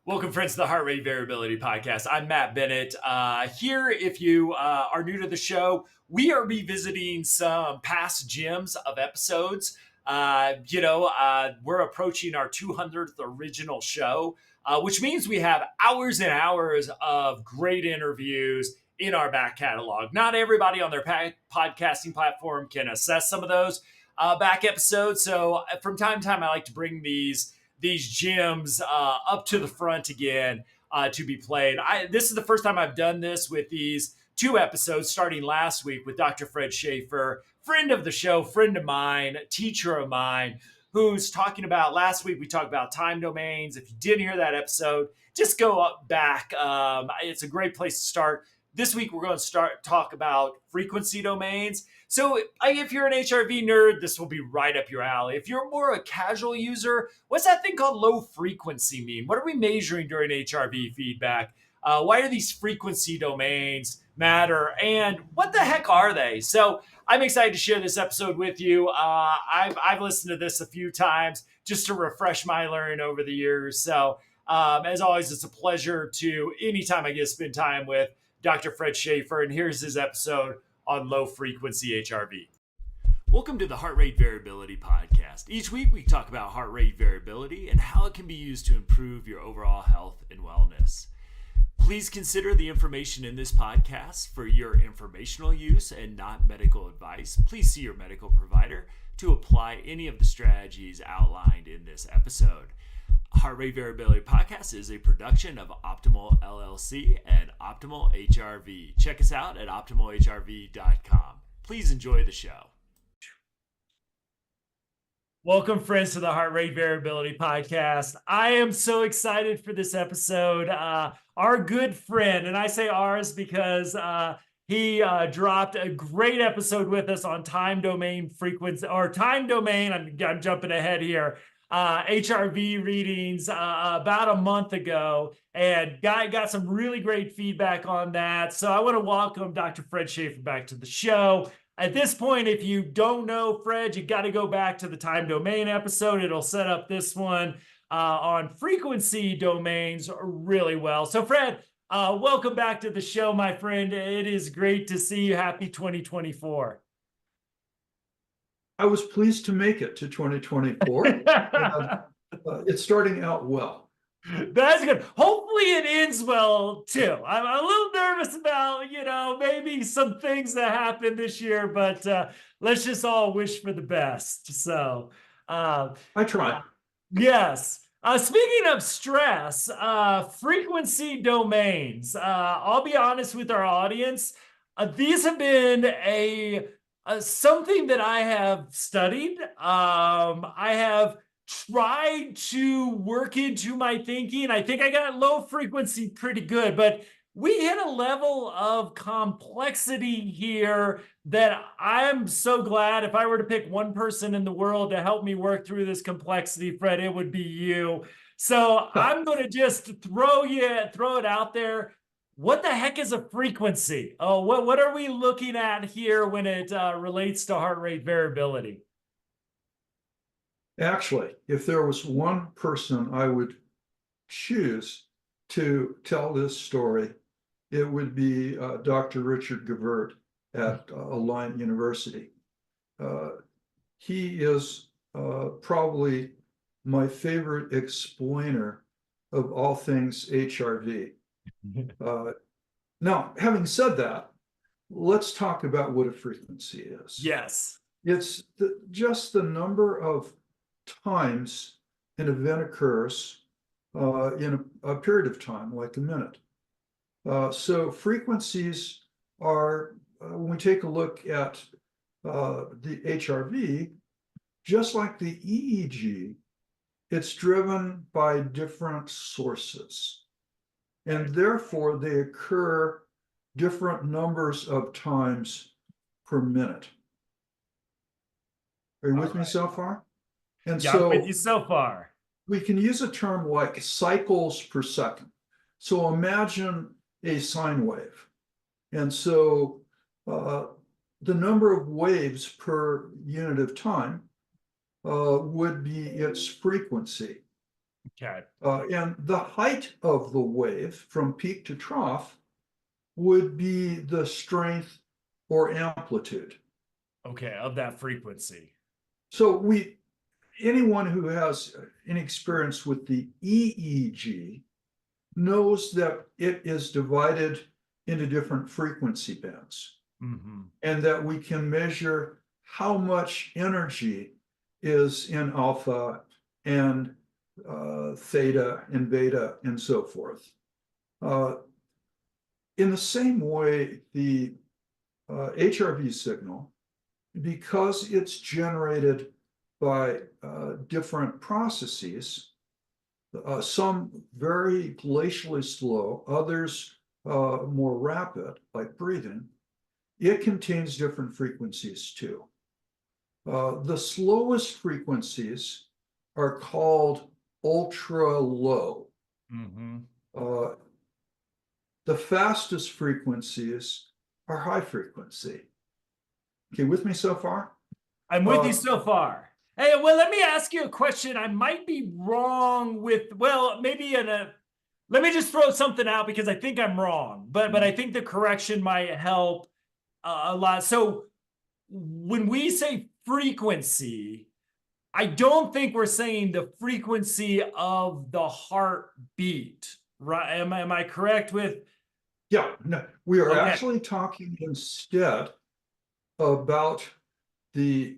Welcome, friends, to the Heart Rate Variability Podcast. I'm Matt Bennett. Here, if you are new to the show, we are revisiting some past gems of episodes. We're approaching our 200th original show, which means we have hours and hours of great interviews in our back catalog. Not everybody on their podcasting platform can assess some of those back episodes. So from time to time, I like to bring these gems up to the front again to be played. This is the first time I've done this with these two episodes, starting last week with Dr. Fred Shaffer, friend of the show, friend of mine, teacher of mine, who's talking about, last week we talked about time domains. If you didn't hear that episode, just go up back. It's a great place to start. This week we're going to talk about frequency domains. So if you're an HRV nerd, this will be right up your alley. If you're more a casual user, what's that thing called low frequency mean? What are we measuring during HRV feedback? Why do these frequency domains matter? And what the heck are they? So I'm excited to share this episode with you. I've listened to this a few times just to refresh my learning over the years. So as always, it's a pleasure to anytime I get to spend time with Dr. Fred Shaffer. And here's his episode on low frequency HRV. Welcome to the Heart Rate Variability Podcast. Each week we talk about heart rate variability and how it can be used to improve your overall health and wellness. Please consider the information in this podcast for your informational use and not medical advice. Please see your medical provider to apply any of the strategies outlined in this episode. Heart Rate Variability Podcast is a production of Optimal LLC and Optimal HRV. Check us out at optimalhrv.com. Please enjoy the show. Welcome, friends, to the Heart Rate Variability Podcast. I am so excited for this episode. Our good friend, and I say ours because he dropped a great episode with us on time domain frequency, or time domain, I'm jumping ahead here, HRV readings about a month ago, and got some really great feedback on that. So I want to welcome Dr. Fred Shaffer back to the show. At this point, if you don't know Fred, you got to go back to the time domain episode. It'll set up this one on frequency domains really well. So Fred, welcome back to the show, my friend. It is great to see you. Happy 2024. I was pleased to make it to 2024. It's starting out well. That's good. Hopefully it ends well too. I'm a little nervous about, maybe some things that happened this year, but let's just all wish for the best. So I try. Yes. Speaking of stress, frequency domains. I'll be honest with our audience. These have been something that I have studied. I have tried to work into my thinking. I think I got low frequency pretty good, but we hit a level of complexity here that I'm so glad. If I were to pick one person in the world to help me work through this complexity, Fred, it would be you. So I'm going to just throw it out there. What the heck is a frequency? Oh, what are we looking at here when it relates to heart rate variability? Actually, if there was one person I would choose to tell this story, it would be Dr. Richard Gevert at Alliant University. He is probably my favorite explainer of all things HRV. Now, having said that, let's talk about what a frequency is. Yes. It's just the number of times an event occurs in a period of time, like a minute. So frequencies are, when we take a look at the HRV, just like the EEG, it's driven by different sources. And therefore, they occur different numbers of times per minute. Are you with me so far? And yeah, so I'm with you so far. We can use a term like cycles per second. So imagine a sine wave. And so the number of waves per unit of time would be its frequency. Okay. And the height of the wave from peak to trough would be the strength or amplitude. Okay. Of that frequency. So anyone who has any experience with the EEG knows that it is divided into different frequency bands, Mm-hmm. and that we can measure how much energy is in alpha and theta and beta and so forth. Uh, in the same way, the HRV signal, because it's generated by different processes, some very glacially slow, others more rapid, like breathing, it contains different frequencies too. The slowest frequencies are called ultra low. Mm-hmm. Uh, the fastest frequencies are high frequency. Okay, with me so far? I'm with you Uh, so far. Hey, well, let me ask you a question. I might be wrong with, well, maybe let me just throw something out because I think I'm wrong, but I think the correction might help a lot. So when we say frequency, I don't think we're saying the frequency of the heartbeat, right? Am I correct with? yeah, no, we are Okay. actually talking instead about the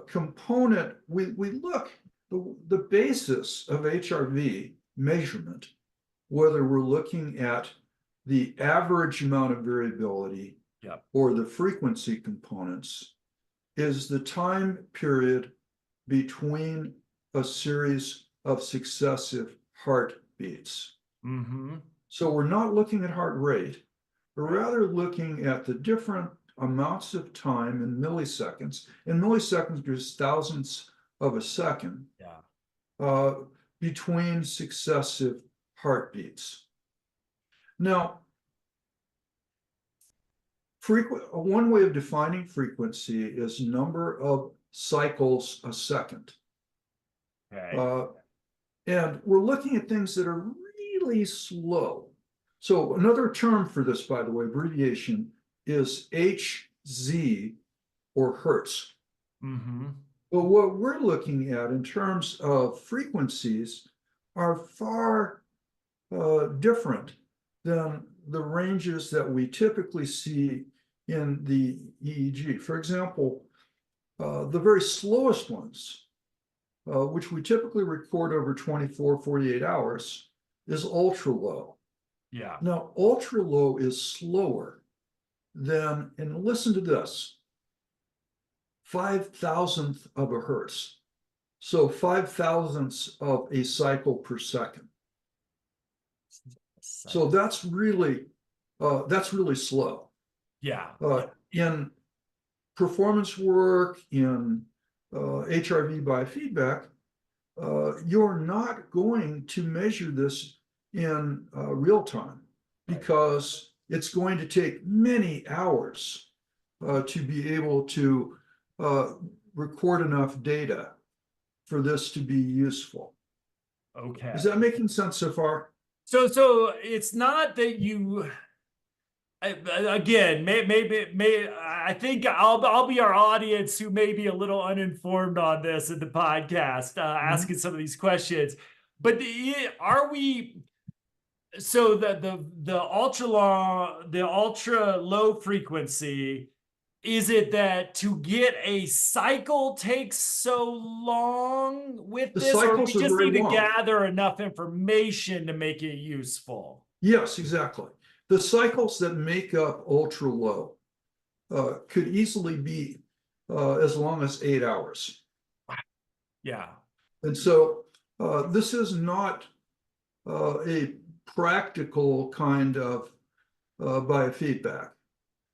component. We look, the basis of HRV measurement, whether we're looking at the average amount of variability Yep. or the frequency components, is the time period between a series of successive heartbeats. Mm-hmm. So we're not looking at heart rate, but Right. rather looking at the different amounts of time in milliseconds. And milliseconds is thousandths of a second Yeah. uh, between successive heartbeats. Now, one way of defining frequency is number of cycles a second. Okay. Uh, and we're looking at things that are really slow. So another term for this, by the way, abbreviation, is Hz or Hertz. Mm-hmm. But what we're looking at in terms of frequencies are far different than the ranges that we typically see in the EEG. For example, the very slowest ones, which we typically record over 24, 48 hours, is ultra low. Yeah. Now, ultra low is slower than, and listen to this, 5,000th of a hertz. So 5,000ths of a cycle per second. So that's really slow. Yeah. In performance work, in HRV biofeedback, you're not going to measure this in real time Right. because it's going to take many hours to be able to record enough data for this to be useful. Okay. Is that making sense so far? So it's not that you again, may I think I'll be our audience who may be a little uninformed on this in the podcast, Mhm. asking some of these questions. But are we? So the the ultra low frequency, is it that to get a cycle takes so long with The this, or we cycles are just very need to long. gather enough information to make it useful? Yes, exactly. The cycles that make up ultra low could easily be as long as 8 hours. Yeah. And so this is not a practical kind of biofeedback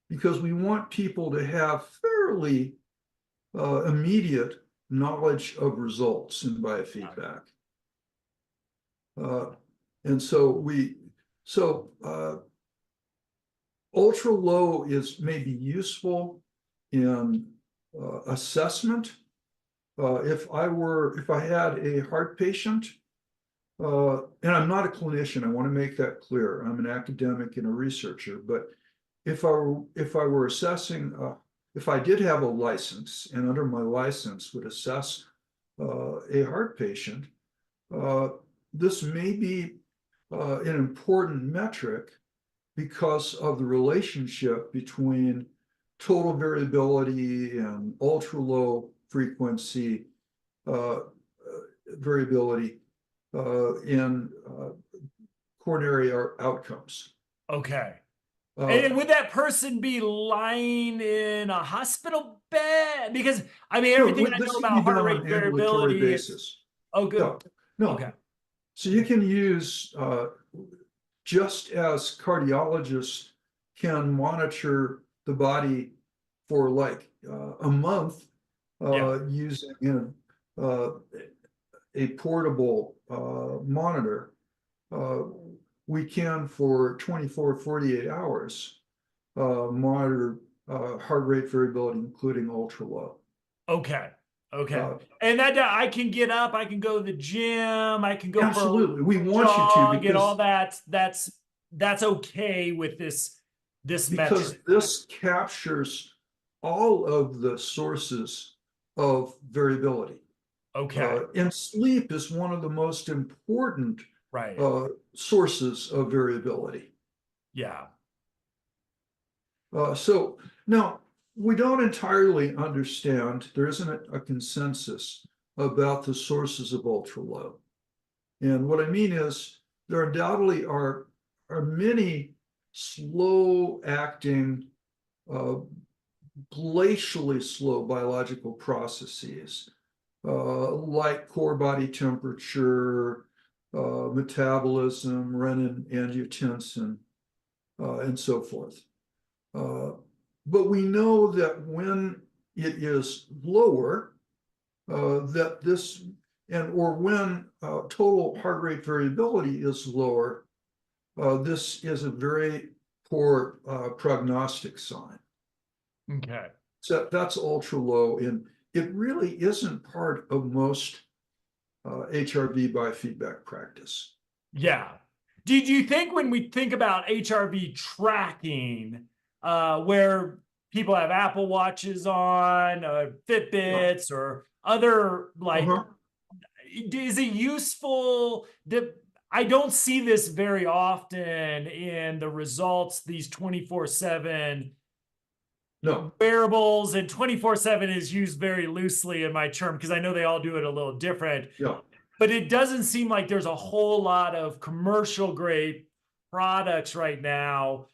because we want people to have fairly immediate knowledge of results in biofeedback. Uh, and so ultra low is maybe useful in assessment. If I had a heart patient and I'm not a clinician, I want to make that clear. I'm an academic and a researcher, but if I were assessing, if I did have a license and under my license would assess a heart patient, uh, this may be an important metric because of the relationship between total variability and ultra low frequency uh, variability in coronary outcomes. Okay. Uh, And would that person be lying in a hospital bed? Because I mean, no, everything I know this can be about done heart on rate an ambulatory variability is, basis. oh, good. No, no. Okay. So you can use, just as cardiologists can monitor the body for like a month Yeah. using a portable monitor, uh, we can for 24, 48 hours monitor heart rate variability, including ultra low. Okay. Okay. Uh, And that I can get up, I can go to the gym, I can go for a Absolutely, we want you to jog and all that. That's okay with this because metric. this captures all of the sources of variability. Okay. And sleep is one of the most important Right. uh, sources of variability. Yeah. So now we don't entirely understand, there isn't a consensus about the sources of ultra low. And what I mean is there undoubtedly are many slow acting, uh, glacially slow biological processes, like core body temperature, metabolism, renin, angiotensin, and so forth. Uh, but we know that when it is lower, that this and or when total heart rate variability is lower, this is a very poor prognostic sign. Okay. So that's ultra low, and it really isn't part of most HRV biofeedback practice. Yeah. Did you think when we think about HRV tracking, where people have Apple Watches on, Yeah. Fitbits, or other like, Uh-huh. is it useful? I don't see this very often in the results, these 24/7 No. wearables, and 24/7 is used very loosely in my term because I know they all do it a little different. Yeah. But it doesn't seem like there's a whole lot of commercial grade products right now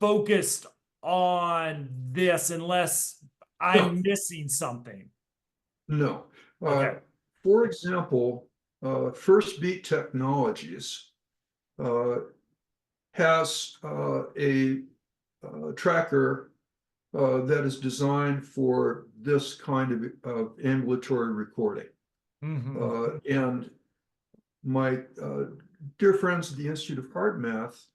focused on this, unless No. I'm missing something. No. Okay. For example, First Beat Technologies uh, has a tracker that is designed for this kind of ambulatory recording. Mm-hmm. And my dear friends at the Institute of Heart Math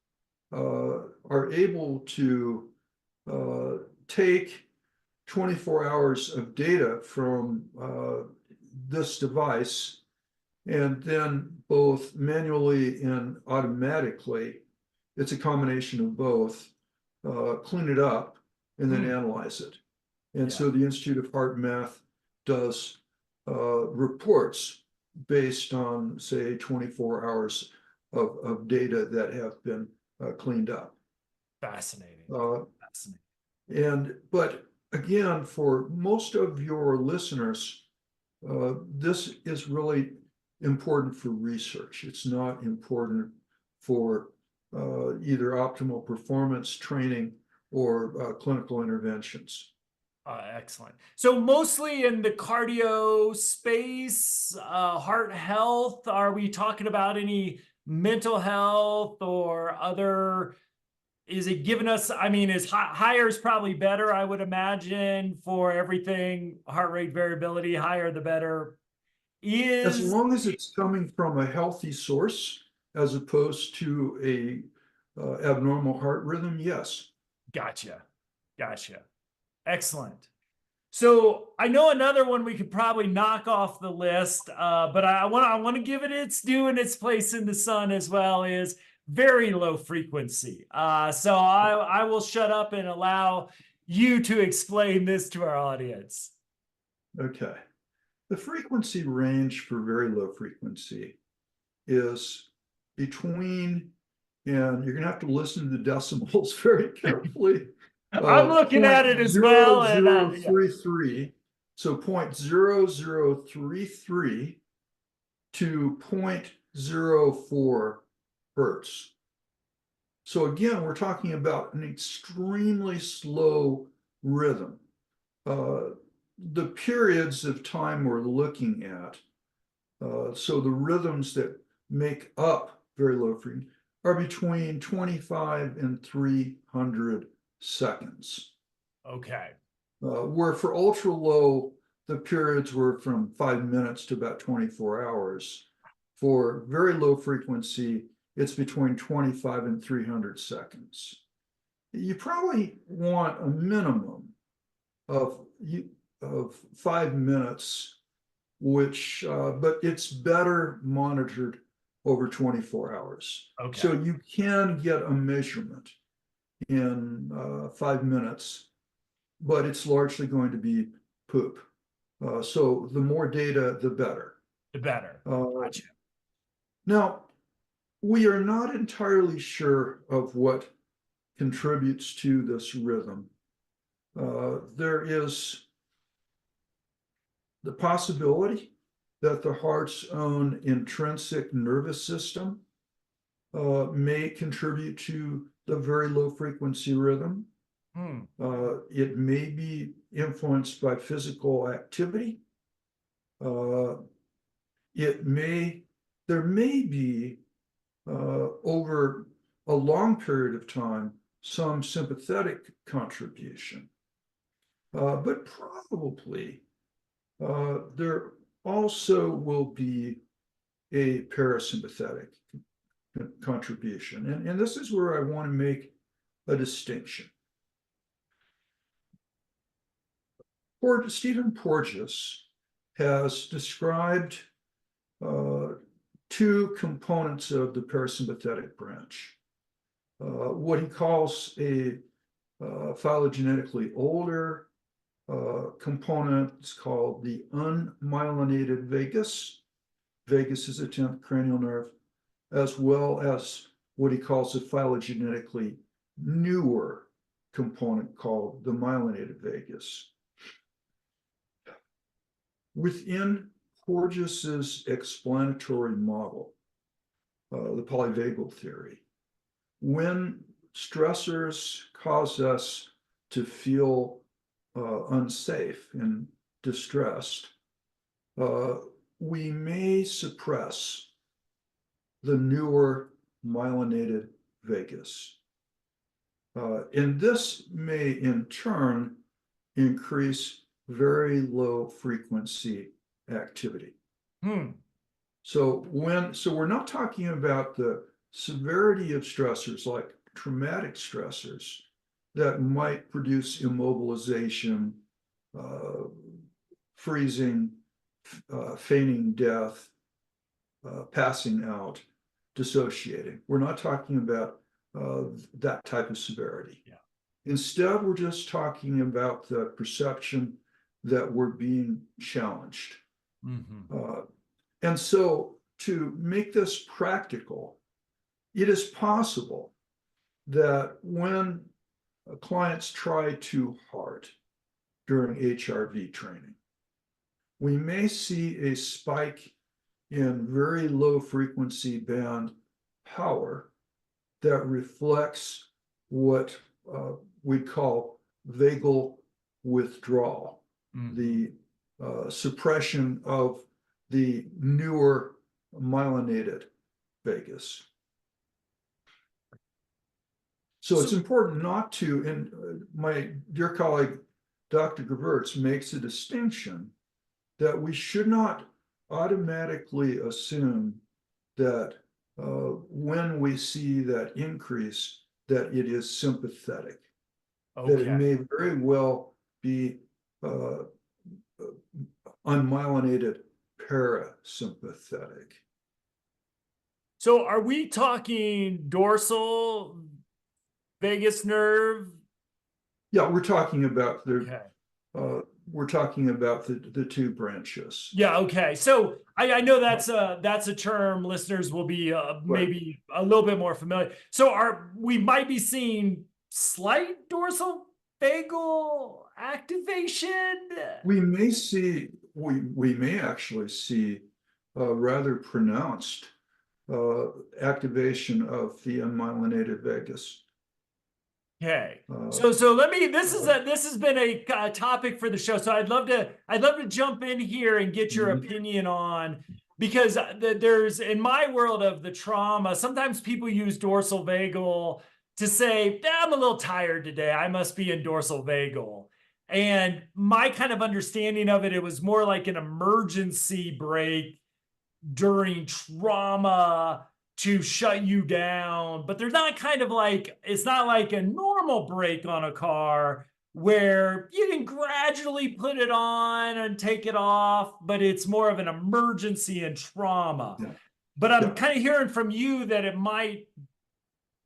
are able to take 24 hours of data from this device and then both manually and automatically, it's a combination of both, clean it up and then analyze it. And Yeah. so the Institute of Heart Math does reports based on, say, 24 hours of data that have been cleaned up. Fascinating. Fascinating. But again, for most of your listeners, this is really important for research. It's not important for either optimal performance training or clinical interventions. Excellent. So mostly in the cardio space, heart health. Are we talking about any mental health or other? Is it giving us? I mean, is higher is probably better, I would imagine, for everything. Heart rate variability, higher the better. As Is long as it's coming from a healthy source, as opposed to a abnormal heart rhythm, yes. Gotcha. Gotcha. Excellent. So I know another one we could probably knock off the list, but I want to give it its due and its place in the sun as well. Is very low frequency. So I will shut up and allow you to explain this to our audience. Okay. The frequency range for very low frequency is between, and you're going to have to listen to the decimals very carefully, I'm looking at point it as zero well, and zero yeah. three three, so 0.0033 to 0.04 hertz. So again, we're talking about an extremely slow rhythm. The periods of time we're looking at, so the rhythms that make up very low frequency are between 25 and 300 seconds. Okay. Where for ultra low, the periods were from 5 minutes to about 24 hours. For very low frequency, it's between 25 and 300 seconds. You probably want a minimum of, of 5 minutes, but it's better monitored over 24 hours. Okay. So you can get a measurement in 5 minutes, but it's largely going to be poop. So the more data, the better. The better. Gotcha. Now, we are not entirely sure of what contributes to this rhythm. There is the possibility that the heart's own intrinsic nervous system may contribute to the very low frequency rhythm. It may be influenced by physical activity. There may be over a long period of time some sympathetic contribution, but probably there also will be a parasympathetic contribution. And this is where I want to make a distinction. Stephen Porges has described two components of the parasympathetic branch. What he calls a phylogenetically older component is called the unmyelinated vagus. Vagus is the 10th cranial nerve, as well as what he calls a phylogenetically newer component called the myelinated vagus. Within Porges's explanatory model, the polyvagal theory, when stressors cause us to feel unsafe and distressed, we may suppress the newer myelinated vagus. And this may in turn increase very low frequency activity. So we're not talking about the severity of stressors like traumatic stressors that might produce immobilization, freezing, feigning death, passing out, dissociating. We're not talking about that type of severity. Yeah. Instead, we're just talking about the perception that we're being challenged. And so to make this practical, it is possible that when clients try too hard during HRV training, we may see a spike in very low frequency band power that reflects what we call vagal withdrawal, the suppression of the newer myelinated vagus. So it's important not to, and my dear colleague, Dr. Gevirtz, makes a distinction that we should not automatically assume that when we see that increase, that it is sympathetic. That it may very well be uh, unmyelinated parasympathetic. So are we talking dorsal vagus nerve? Yeah, we're talking about Okay. we're talking about the two branches. Yeah, okay. So I know that's a term listeners will be Right. maybe a little bit more familiar. So we might be seeing slight dorsal vagal activation? We may actually see rather pronounced activation of the unmyelinated vagus. Okay. Uh, So let me uh, this has been a topic for the show. So I'd love to jump in here and get your mhm. opinion on because there's in my world of the trauma, sometimes people use dorsal vagal to say, I'm a little tired today. I must be in dorsal vagal. And my kind of understanding of it, it was more like an emergency brake during trauma to shut you down, but there's not kind of like, it's not like a normal brake on a car where you can gradually put it on and take it off, but it's more of an emergency and trauma. Yeah, But I'm yeah. kind of hearing from you that it might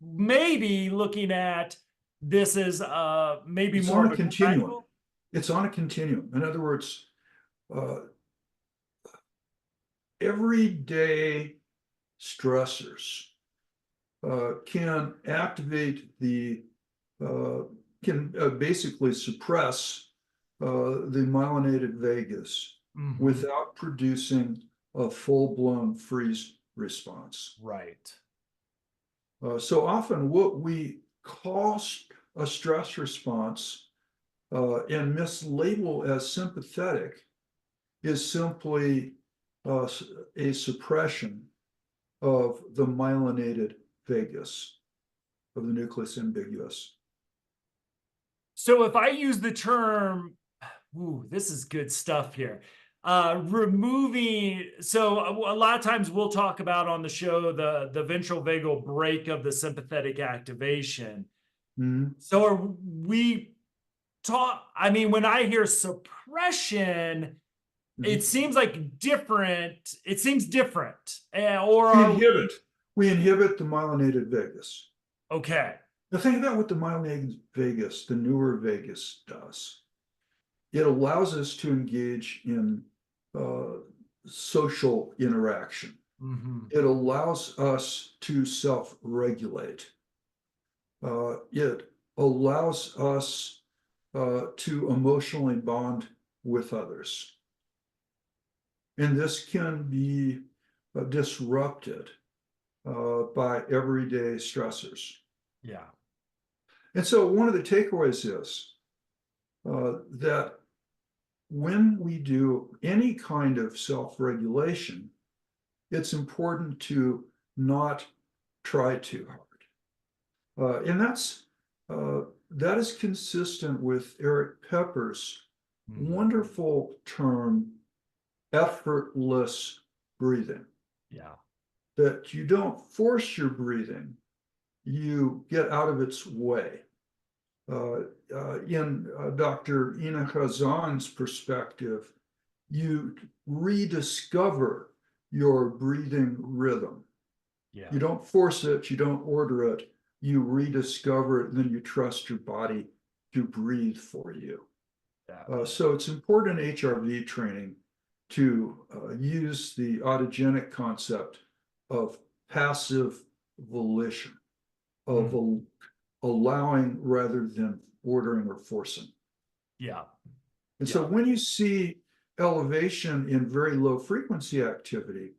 maybe looking at this as maybe It's more on of a a continuum. gradual. It's on a continuum. In other words, uh, everyday stressors can activate uh, can basically suppress the myelinated vagus Mhm. without producing a full-blown freeze response. Right. So often what we call a stress response and mislabel as sympathetic is simply uh, a suppression of the myelinated vagus, of the nucleus ambiguous. So if I use the term, ooh, this is good stuff here. Removing, so a lot of times we'll talk about on the show the ventral vagal brake of the sympathetic activation. Mhm. So are we talk? I mean, when I hear suppression, it Mhm. seems like different. It seems different, or We are inhibit, we we inhibit the myelinated vagus. okay? The thing about what the myelinated vagus, the newer vagus does, it allows us to engage in uh, social interaction. Mm-hmm. It allows us to self-regulate. It allows us to emotionally bond with others. And this can be disrupted by everyday stressors. Yeah. And so one of the takeaways is that when we do any kind of self-regulation, it's important to not try too hard. And that is consistent with Eric Pepper's Mm-hmm. wonderful term, effortless breathing. Yeah. That you don't force your breathing, you get out of its way. In Dr. Ina Hazan's perspective, you rediscover your breathing rhythm. Yeah. You don't force it, you don't order it, you rediscover it, and then you trust your body to breathe for you. Yeah. So it's important in HRV training to use the autogenic concept of passive volition, of Mm. allowing rather than ordering or forcing. Yeah. And so Yeah. when you see elevation in very low frequency activity,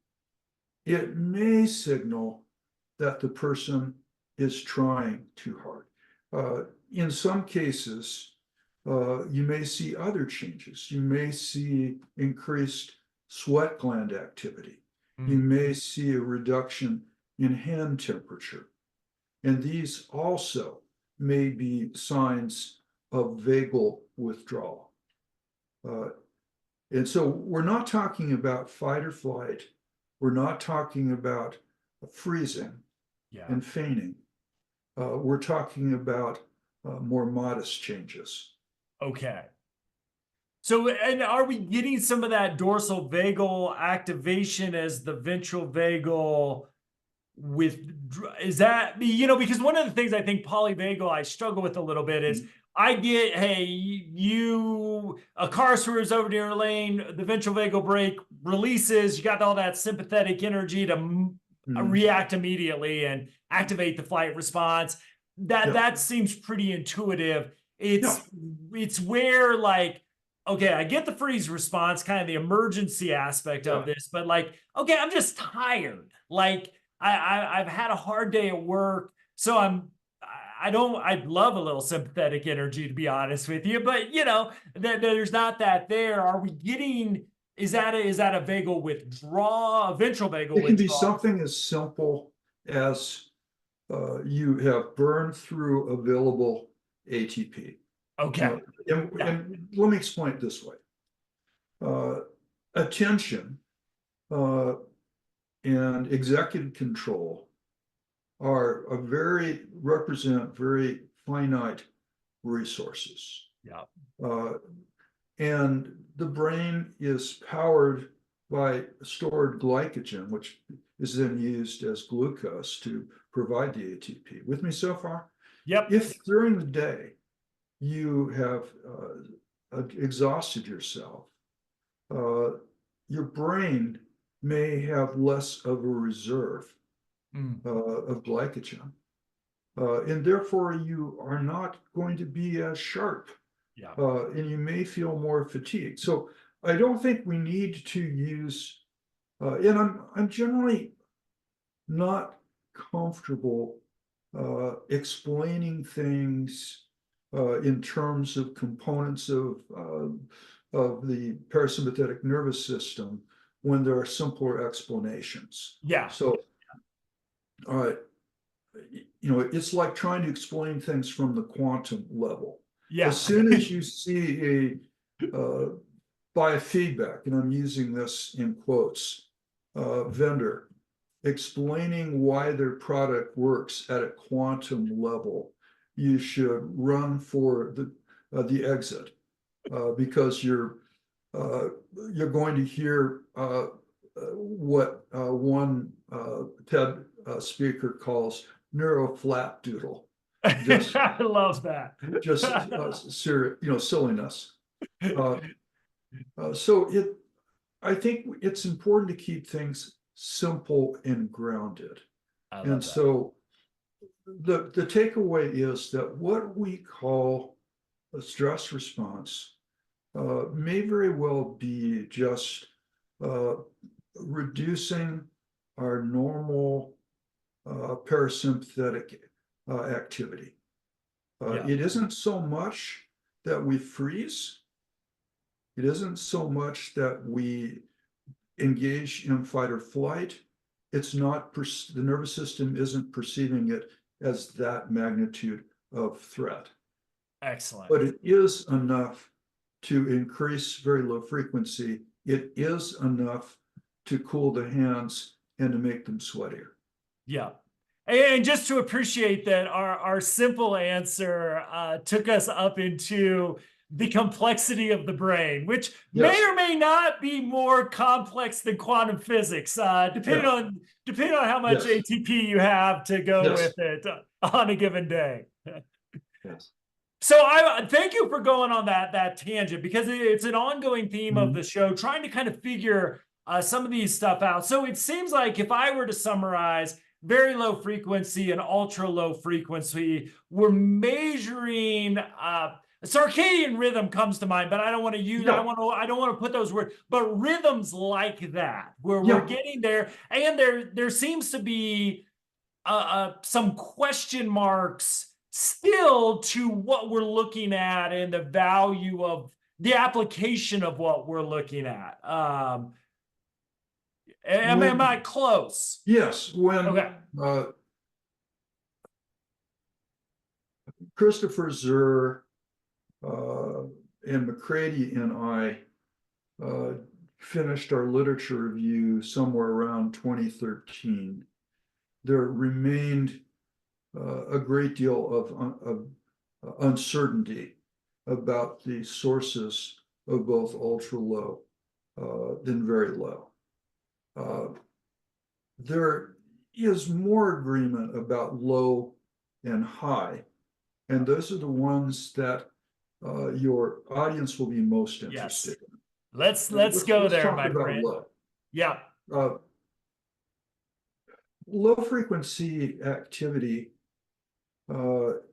it may signal that the person is trying too hard. In some cases, you may see other changes. You may see increased sweat gland activity. You Mm. may see a reduction in hand temperature. And these also may be signs of vagal withdrawal. Uh, and so we're not talking about fight or flight. We're not talking about freezing Yeah. and fainting. We're talking about more modest changes. Okay. So, and are we getting some of that dorsal vagal activation as the ventral vagal with, is that, because one of the things I think polyvagal I struggle with a little bit is I get, hey, a car swerves over to your lane, the ventral vagal brake releases, you got all that sympathetic energy to react immediately and activate the flight response. That seems pretty intuitive. It's where, like, okay, I get the freeze response, kind of the emergency aspect of this, but like, okay, I'm just tired. Like, I've had a hard day at work, so I'd love a little sympathetic energy, to be honest with you, but there's not that there. Are we getting, is that a vagal withdrawal, a ventral vagal It can be withdrawal? something as simple as you have burned through available ATP. Okay. And let me explain it this way. Attention and executive control represent very finite resources. Yeah. And the brain is powered by stored glycogen, which is then used as glucose to provide the ATP. With me so far? Yep. If during the day you have exhausted yourself, your brain may have less of a reserve of glycogen. And therefore you are not going to be as sharp. And you may feel more fatigued. So I don't think we need to use, and I'm generally not comfortable explaining things in terms of components of the parasympathetic nervous system when there are simpler explanations. So, it's like trying to explain things from the quantum level. As soon as you see a biofeedback, and I'm using this in quotes, vendor explaining why their product works at a quantum level, you should run for the exit because you're going to hear what one TED speaker calls neuroflapdoodle. I love that. Just silliness. So I think it's important to keep things simple and grounded. And so the takeaway is that what we call a stress response may very well be just reducing our normal parasympathetic activity. It isn't so much that we freeze. It isn't so much that we engage in fight or flight. It's not, the nervous system isn't perceiving it as that magnitude of threat. Excellent. But it is enough to increase very low frequency. It is enough to cool the hands and to make them sweatier. Yeah. And just to appreciate that our simple answer took us up into the complexity of the brain, which may or may not be more complex than quantum physics, depending on how much ATP you have to go with it on a given day. So I thank you for going on that tangent, because it's an ongoing theme of the show, trying to kind of figure some of these stuff out. So it seems like, if I were to summarize, very low frequency and ultra low frequency, we're measuring circadian rhythm comes to mind, but I don't want to use, I don't want to put those words, but rhythms like that, where we're getting there. And there seems to be some question marks still to what we're looking at and the value of the application of what we're looking at. Am I close? Yes. When Christopher Zurr and McCready and I finished our literature review somewhere around 2013, there remained a great deal of uncertainty about the sources of both ultra low than very low. There is more agreement about low and high, and those are the ones that your audience will be most interested Yes. in. Let's go Let's there, talk my about friend. low. Yeah. Uh, Low frequency activity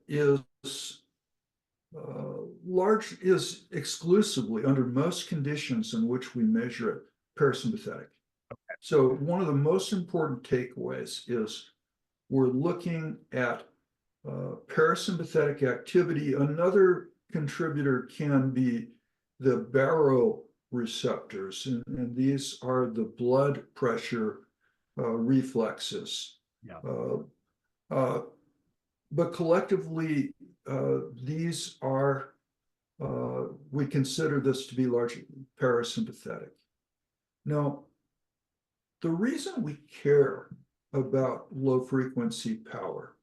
is is exclusively, under most conditions in which we measure it, parasympathetic. So one of the most important takeaways is we're looking at parasympathetic activity. Another contributor can be the baroreceptors, and these are the blood pressure reflexes. Yeah. Uh, uh, but collectively, these are, we consider this to be largely parasympathetic. Now, the reason we care about low frequency power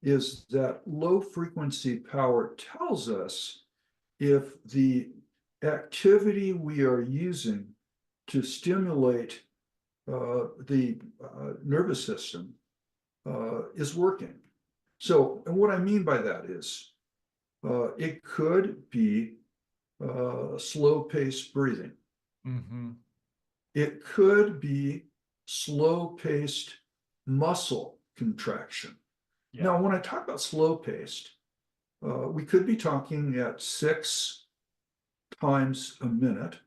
is that low frequency power tells us if the activity we are using to stimulate the nervous system is working. So, and what I mean by that is it could be slow paced breathing. Mm-hmm. It could be slow paced muscle contraction. Yeah. Now, when I talk about slow paced, we could be talking at 6 times a minute.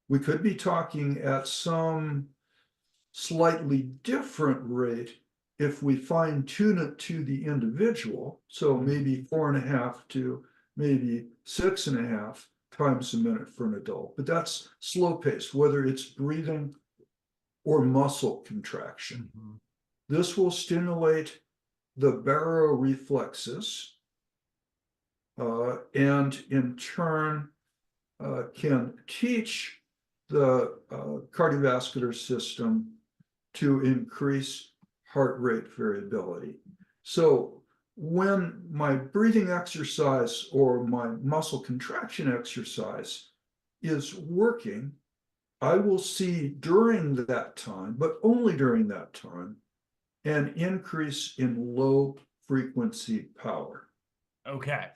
We could be talking at some slightly different rate if we fine tune it to the individual. So maybe 4.5 to maybe 6.5 times a minute for an adult. But that's slow paced, whether it's breathing or muscle contraction. Mm-hmm. This will stimulate the baroreflexes and in turn can teach the cardiovascular system to increase heart rate variability. So when my breathing exercise or my muscle contraction exercise is working, I will see during that time, but only during that time, an increase in low frequency power. Okay.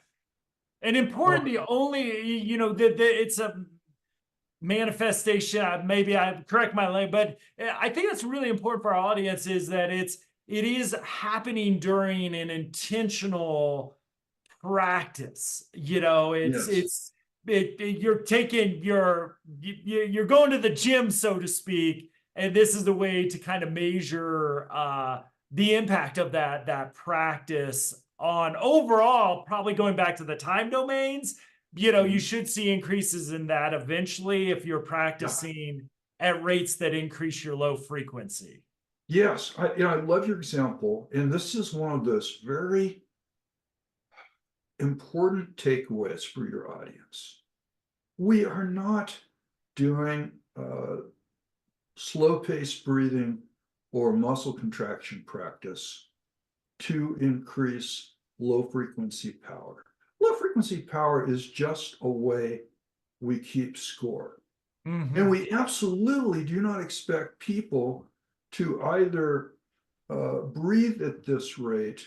And importantly, only, it's a manifestation. Maybe I correct my language, but I think that's really important for our audience is that it is happening during an intentional practice. Yes. You're taking you're going to the gym, so to speak, and this is the way to kind of measure the impact of that practice on overall, probably going back to the time domains. You should see increases in that eventually if you're practicing at rates that increase your low frequency. Yes, I love your example, and this is one of those very important takeaways for your audience. We are not doing slow-paced breathing or muscle contraction practice to increase low-frequency power. Low-frequency power is just a way we keep score. Mm-hmm. And we absolutely do not expect people to either breathe at this rate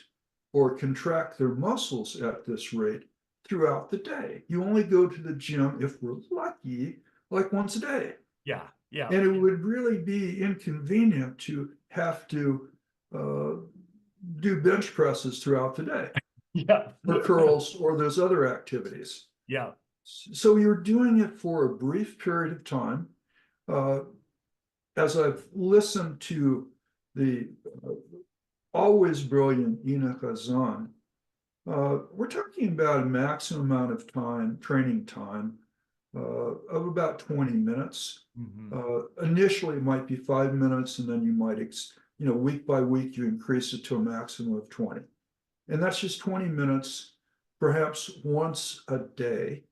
or contract their muscles at this rate throughout the day. You only go to the gym, if we're lucky, like once a day. Yeah, yeah. And it would really be inconvenient to have to do bench presses throughout the day, Yeah. or curls, or those other activities. Yeah. So you're doing it for a brief period of time. As I've listened to the always brilliant Ina Kazan, we're talking about a maximum amount of time, training time, of about 20 minutes. Mm-hmm. Initially, it might be 5 minutes, and then you might, week by week, you increase it to a maximum of 20. And that's just 20 minutes, perhaps once a day.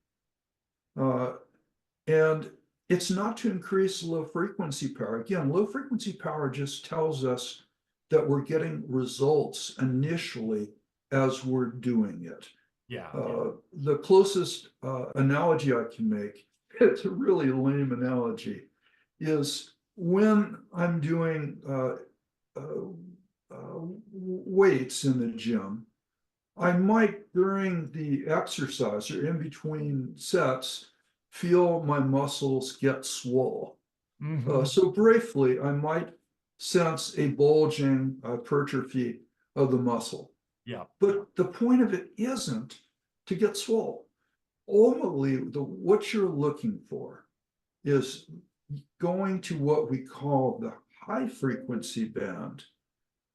And it's not to increase low frequency power. Again, low frequency power just tells us that we're getting results initially as we're doing it. Yeah. The closest analogy I can make, it's a really lame analogy, is when I'm doing weights in the gym, I might, during the exercise or in between sets, feel my muscles get swole. Hmm. So briefly, I might sense a bulging, hypertrophy of the muscle. Yeah. But the point of it isn't to get swole. Ultimately, what you're looking for is going to what we call the high frequency band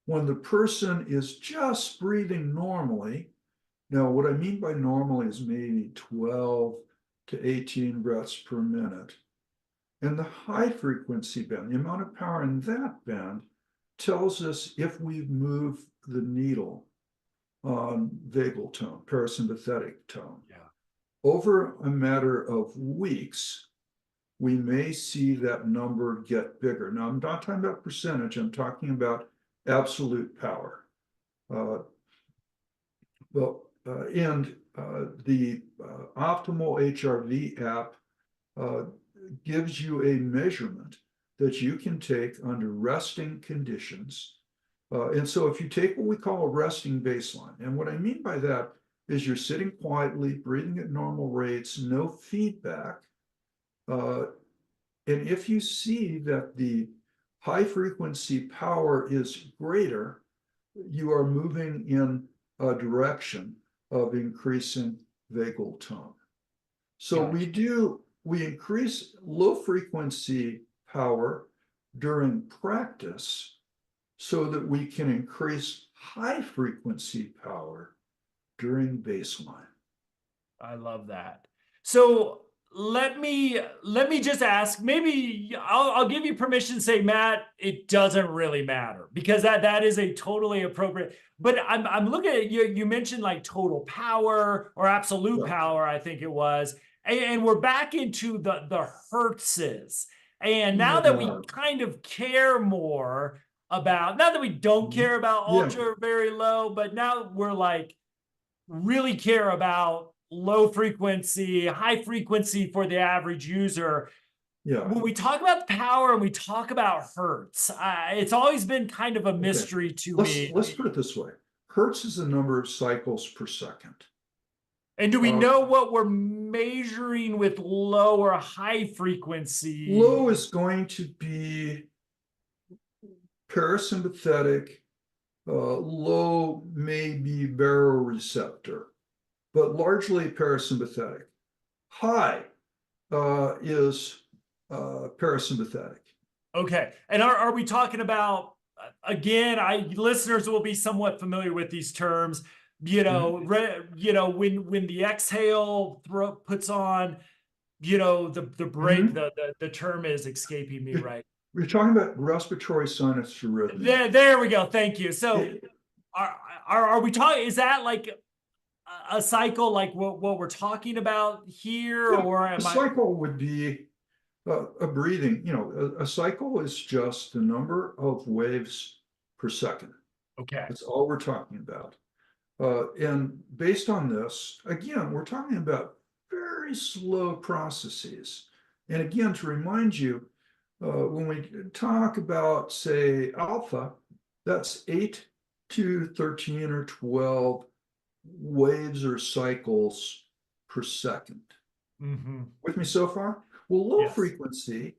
when the person is just breathing normally. Now, what I mean by normally is maybe 12 to 18 breaths per minute. And the high frequency band, the amount of power in that band, tells us if we've moved the needle on vagal tone, parasympathetic tone. Yeah. Over a matter of weeks, we may see that number get bigger. Now, I'm not talking about percentage, I'm talking about absolute power. Uh, and the optimal HRV app gives you a measurement that you can take under resting conditions. And so if you take what we call a resting baseline, and what I mean by that is you're sitting quietly, breathing at normal rates, no feedback. And if you see that the high frequency power is greater, you are moving in a direction of increasing vagal tone. So Gotcha. we increase low frequency power during practice so that we can increase high frequency power during baseline. I love that. So let me just ask. Maybe I'll give you permission to say, Matt, it doesn't really matter because that is a totally appropriate. But I'm looking at you. You mentioned like total power or absolute Yeah, power, I think it was, and we're back into the hertzes. And now that we yeah, kind of care more about, not that we don't care about yeah, ultra very low, but now we're like really care about low frequency, high frequency for the average user. yeah. When we talk about power and we talk about hertz, it's always been kind of a Okay. mystery to Let's me. let's put it this way. Hertz is the number of cycles per second. And do we Uh, know what we're measuring with low or high Low frequency? is going to be parasympathetic, low may be baroreceptor, but largely parasympathetic. High is parasympathetic. Okay. And are we talking about, again, listeners will be somewhat familiar with these terms, Mhm. when the exhale puts on, the break, Mhm. the term is escaping me right. We're talking about respiratory sinus arrhythmia. There we go. Thank you. So It, are we talking, is that like a cycle like what we're talking about here, yeah, or a am I cycle would be a breathing, a cycle is just the number of waves per second. okay? That's all we're talking about. And based on this, again, we're talking about very slow processes. And again, to remind you, when we talk about, say, alpha, that's 8 to 13 or 12 waves or cycles per second. Mm-hmm. With me so far? Well, low Yes. frequency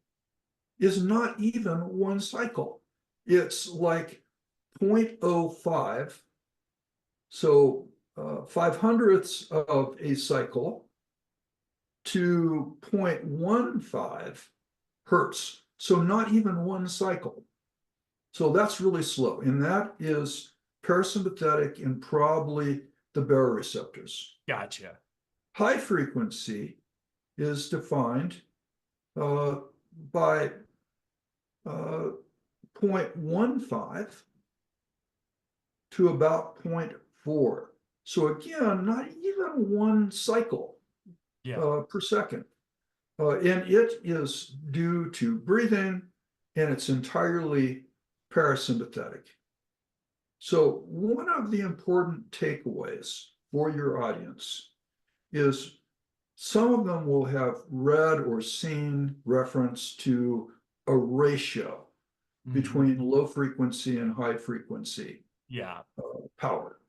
is not even one cycle. It's like 0.05, so 500ths of a cycle to 0.15 hertz. So not even one cycle. So that's really slow. And that is parasympathetic and probably the baroreceptors. Gotcha. High frequency is defined uh, by 0.15 to about 0.4. So again, not even one cycle Yeah. per second. And it is due to breathing, and it's entirely parasympathetic. So one of the important takeaways for your audience is some of them will have read or seen reference to a ratio between low frequency and high frequency Yeah. power.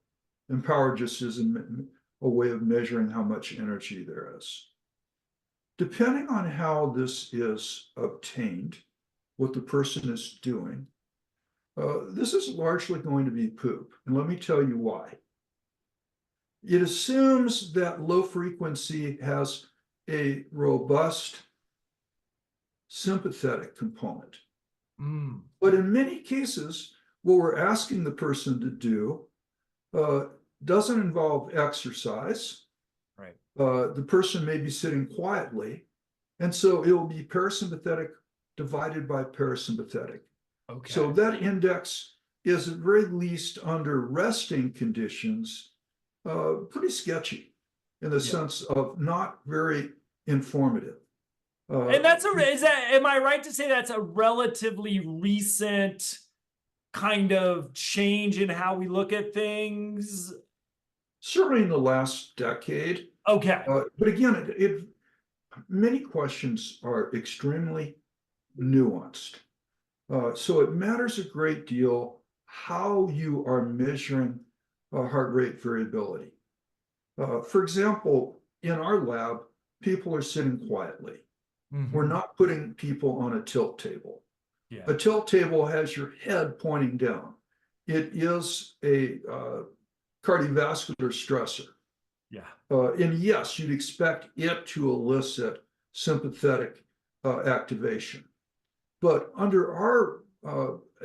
And power just is a way of measuring how much energy there is. Depending on how this is obtained, what the person is doing, this is largely going to be poop. And let me tell you why. It assumes that low frequency has a robust sympathetic component. But in many cases, what we're asking the person to do doesn't involve exercise. Right. The person may be sitting quietly, and so it will be parasympathetic divided by parasympathetic. Okay. So that index is at very least under resting conditions, pretty sketchy in the sense of not very informative. And am I right to say that's a relatively recent kind of change in how we look at things? Certainly in the last decade. Okay. But again, many questions are extremely nuanced. So it matters a great deal how you are measuring heart rate variability. For example, in our lab, people are sitting quietly. We're not putting people on a tilt table. Yeah. A tilt table has your head pointing down. It is a cardiovascular stressor. Yeah. And yes, you'd expect it to elicit sympathetic activation. But under our,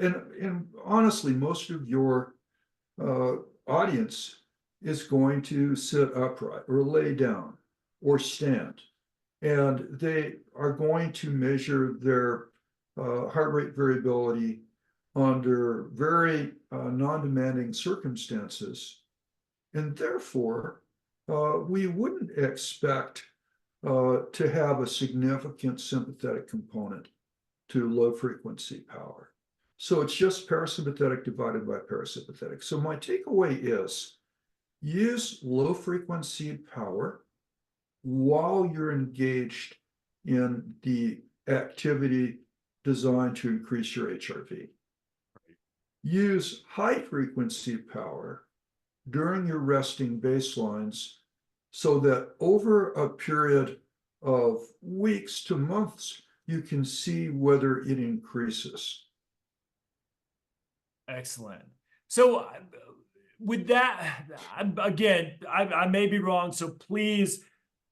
and honestly, most of your audience is going to sit upright or lay down or stand. And they are going to measure their heart rate variability under very non-demanding circumstances. And therefore, we wouldn't expect to have a significant sympathetic component to low frequency power. So it's just parasympathetic divided by parasympathetic. So my takeaway is use low frequency power while you're engaged in the activity designed to increase your HRV. Use high frequency power during your resting baselines so that over a period of weeks to months, you can see whether it increases. Excellent. So with that, again, I may be wrong, so please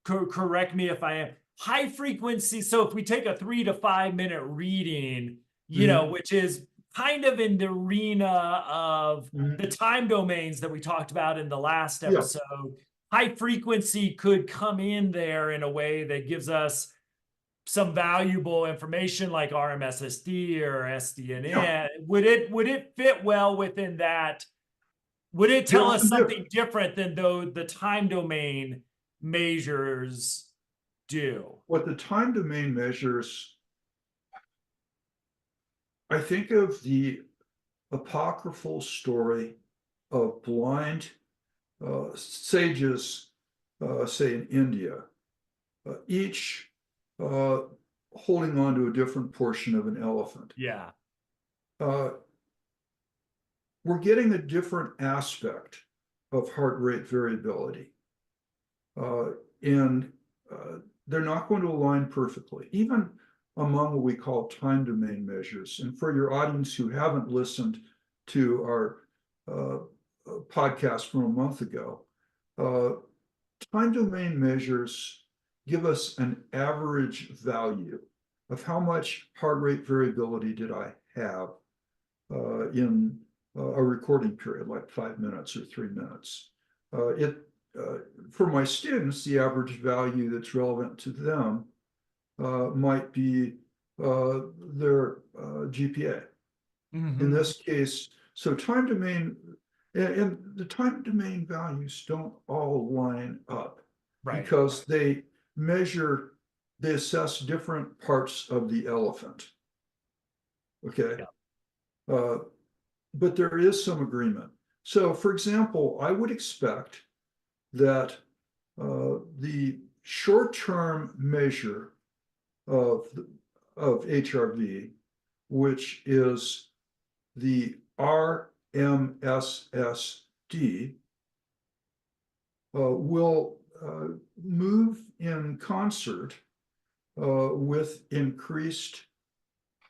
correct me if I am. High frequency, so if we take a 3 to 5 minute reading, which is kind of in the arena of the time domains that we talked about in the last episode, high frequency could come in there in a way that gives us some valuable information like RMSSD or SDNN. Would it fit well within that? Would it tell us something different than the time domain measures do? What the time domain measures, I think of the apocryphal story of blind sages, say in India, each holding on to a different portion of an elephant. Yeah. We're getting a different aspect of heart rate variability. And they're not going to align perfectly, even among what we call time domain measures. And for your audience who haven't listened to our podcast from a month ago, time domain measures give us an average value of how much heart rate variability did I have in a recording period, like 5 minutes or 3 minutes. For my students, the average value that's relevant to them might be their GPA. In this case, so time domain, and the time domain values don't all line up because they assess different parts of the elephant. Okay. But there is some agreement. So, for example, I would expect that the short-term measure of HRV, which is the RMSSD, will move in concert with increased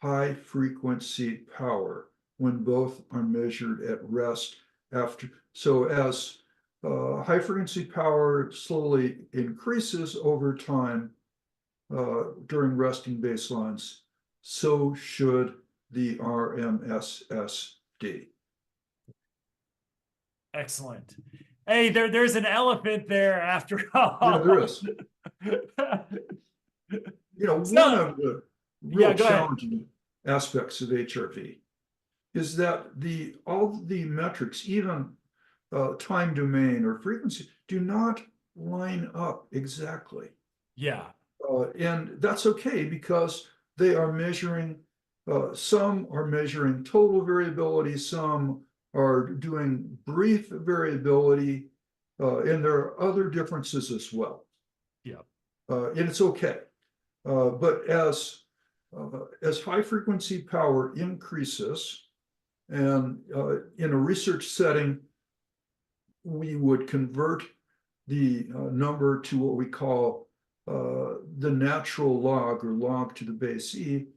high frequency power when both are measured at rest after. So as high frequency power slowly increases over time during resting baselines, so should the RMSSD. Excellent. Hey, there's an elephant there after Yeah, all. there is. One of the real go ahead. challenging aspects of HRV is that all the metrics, even time domain or frequency, do not line up exactly. Yeah. And that's okay because they are measuring, some are measuring total variability, some are doing brief variability, and there are other differences as well. Yeah. And it's okay. But as high frequency power increases, and in a research setting, we would convert the number to what we call the natural log, or log to the base E.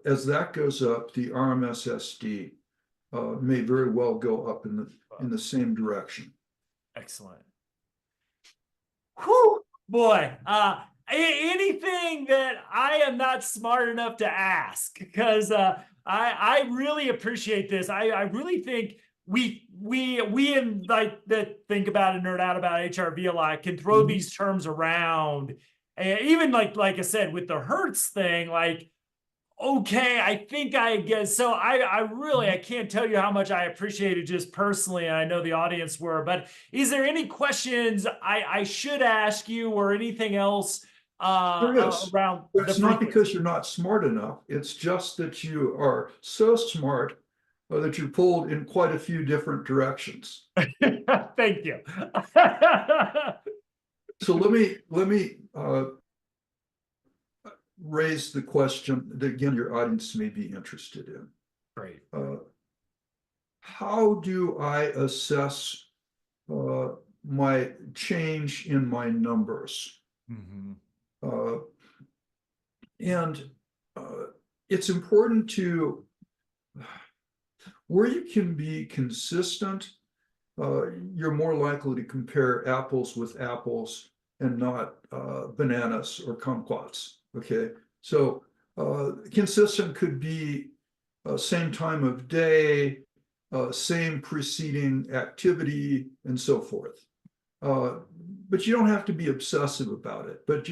As that goes up, the RMSSD may very well go up in the same direction. Excellent. Whew, boy. Anything that I am not smart enough to ask, because I really appreciate this. I really think we and like that think about and nerd out about HRV a lot can throw these terms around, and even like I said with the Hertz thing, like, okay, I think I guess so. I really, I can't tell you how much I appreciate it just personally, and I know the audience were. But is there any questions I should ask you, or anything else There is. around It's the not frequency? because you're not smart enough. It's just that you are so smart that you're pulled in quite a few different directions. Thank you. So let me raise the question that, again, your audience may be interested in. Great. How do I assess my change in my numbers? Mm-hmm. And it's important to, where you can be consistent, you're more likely to compare apples with apples and not bananas or kumquats. Okay, so consistent could be same time of day, same preceding activity, and so forth. But you don't have to be obsessive about it. But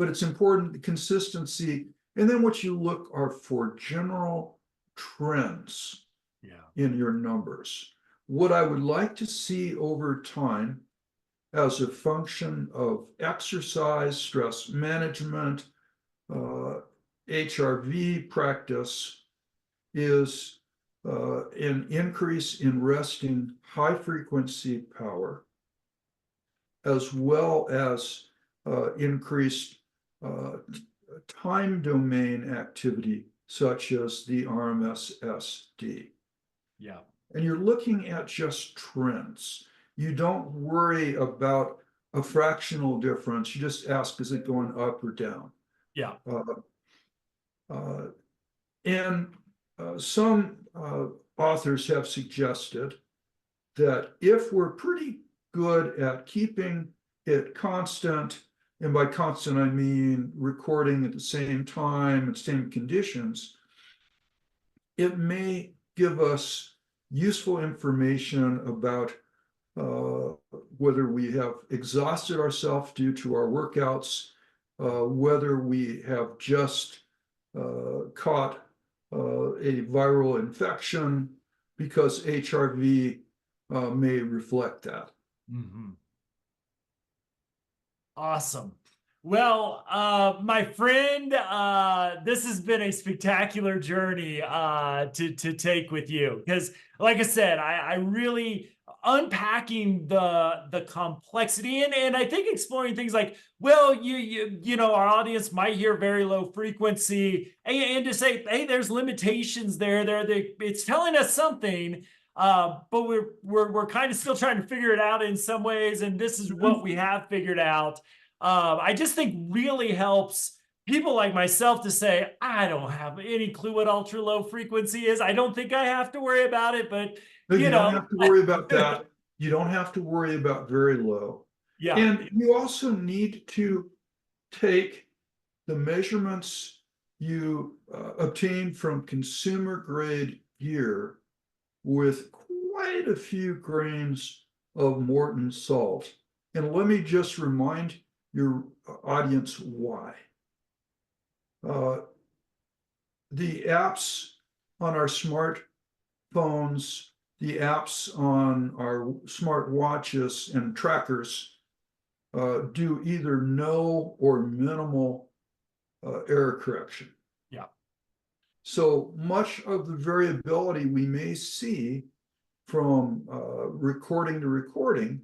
it's important, consistency, and then what you look are for general trends in your numbers. What I would like to see over time as a function of exercise, stress management, HRV practice is an increase in resting high frequency power, as well as increased time domain activity, such as the RMSSD. Yeah. And you're looking at just trends. You don't worry about a fractional difference. You just ask, is it going up or down? Yeah. And some authors have suggested that if we're pretty good at keeping it constant, and by constant I mean recording at the same time and same conditions, it may give us useful information about whether we have exhausted ourselves due to our workouts, whether we have just caught a viral infection, because HRV may reflect that. Mm-hmm. Awesome. Well, my friend, this has been a spectacular journey to take with you because, like I said, I really unpacking the complexity and I think exploring things like, well, you know, our audience might hear very low frequency and to say, hey, there's limitations there. It's telling us something. But we're kind of still trying to figure it out in some ways, and this is what we have figured out. I just think really helps people like myself to say, I don't have any clue what ultra low frequency is. I don't think I have to worry about it, but No, you you don't know, have to worry about that. You don't have to worry about very low. yeah, And you also need to take the measurements you obtain from consumer grade gear with quite a few grains of Morton salt. And let me just remind your audience why. Uh, the apps on our smartphones, the apps on our smart watches and trackers do either no or minimal error correction. yeah, So much of the variability we may see from recording to recording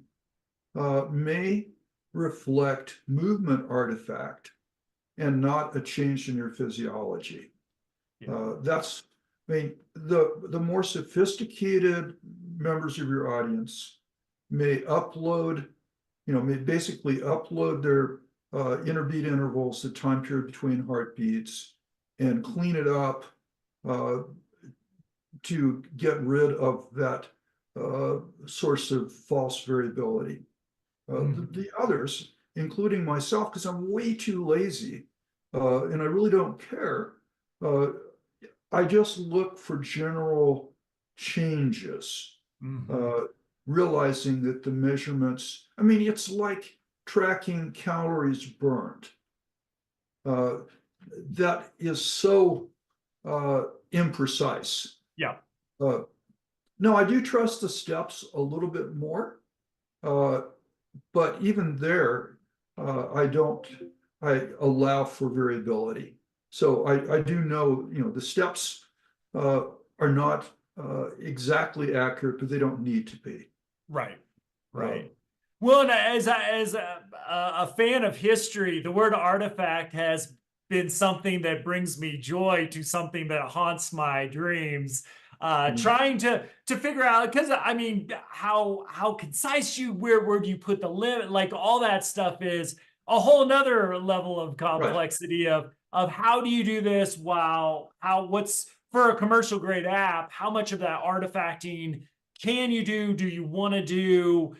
may reflect movement artifact and not a change in your physiology. yeah. That's, I mean, the more sophisticated members of your audience may upload, may basically upload their interbeat intervals, the time period between heartbeats, and clean it up to get rid of that source of false variability. The others, including myself, because I'm way too lazy and I really don't care, I just look for general changes, Mm-hmm. uh, realizing that the measurements, I mean, it's like tracking calories burned. Uh, that is so imprecise. Yeah. Uh, no, I do trust the steps a little bit more, uh, but even there, I don't, I allow for variability. So I do know, the steps are not exactly accurate, but they don't need to be. Right. Uh, Right. Well, and as a fan of history, the word artifact has been something that brings me joy to something that haunts my dreams. mm, Trying to figure out because I mean how concise you where do you put the limit, like all that stuff is a whole nother level of right. complexity of how do you do this while how what's for a commercial grade app, how much of that artifacting can you do you want to do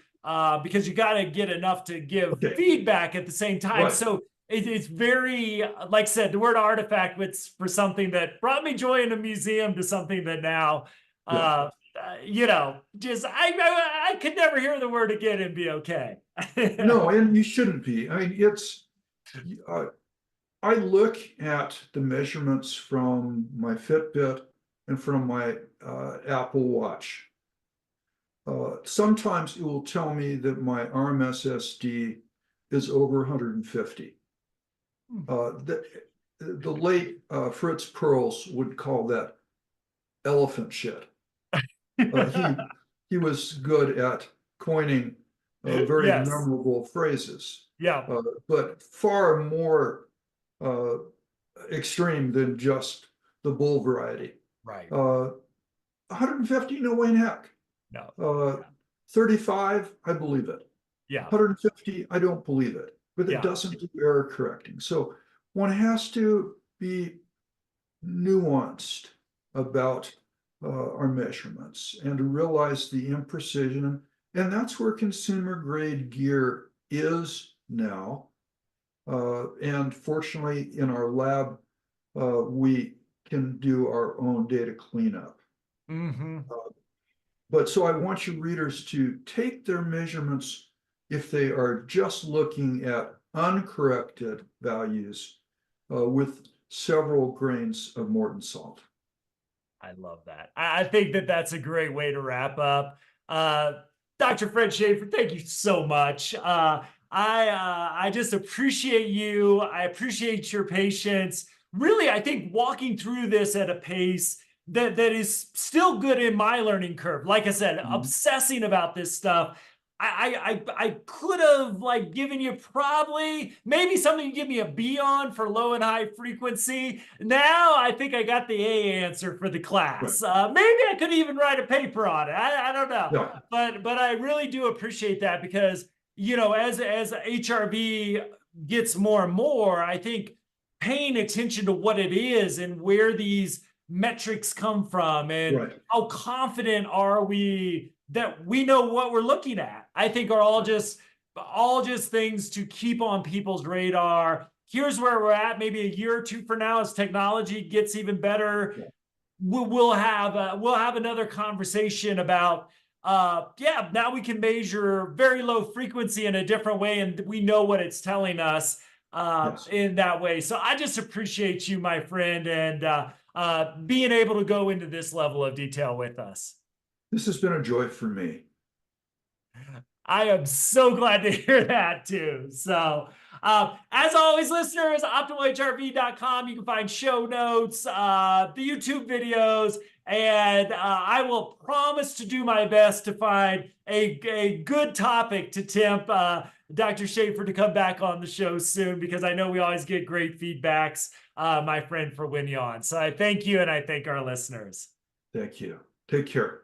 because you got to get enough to give Okay. feedback at the same time. Right. So it's very, like I said, the word artifact was for something that brought me joy in a museum to something that now, Yeah. just I could never hear the word again and be okay. No, and you shouldn't be. I mean, uh, I look at the measurements from my Fitbit and from my Apple Watch. Sometimes it will tell me that my RMSSD is over 150. The late Fritz Perls would call that elephant shit. He was good at coining very Yes. memorable phrases, Yeah. but far more uh, extreme than just the bull variety. Right. 150, no way in heck. No. Uh, Yeah. 35, I believe it. Yeah. 150, I don't believe it, but it Yeah. doesn't do error correcting. So one has to be nuanced about our measurements and to realize the imprecision. And that's where consumer grade gear is now. And fortunately, in our lab, we can do our own data cleanup. Mm-hmm. But so I want your readers to take their measurements if they are just looking at uncorrected values with several grains of Morton salt. I love that. I think that that's a great way to wrap up. Dr. Fred Shaffer, thank you so much. I just appreciate you. I appreciate your patience. Really, I think walking through this at a pace that is still good in my learning curve. Like I said, Mhm. obsessing about this stuff. I could have like given you probably maybe something you give me a B on for low and high frequency. Now I think I got the A answer for the Right. class. Maybe I could even write a paper on it. I don't know, Yeah. but I really do appreciate that because as HRV gets more and more, I think paying attention to what it is and where these metrics come from and Right. how confident are we that we know what we're looking at, I think are all just things to keep on people's radar. Here's where we're at maybe a year or two from now as technology gets even better. Yeah. We'll have another conversation about yeah, now we can measure very low frequency in a different way and we know what it's telling us Yes. in that way. So I just appreciate you, my friend, and being able to go into this level of detail with us. This has been a joy for me. I am so glad to hear that too. So, as always, listeners, optimalhrv.com. You can find show notes, the YouTube videos, and I will promise to do my best to find a good topic to tempt Dr. Shaffer to come back on the show soon because I know we always get great feedbacks, my friend, for when you're on. So I thank you and I thank our listeners. Thank you. Take care.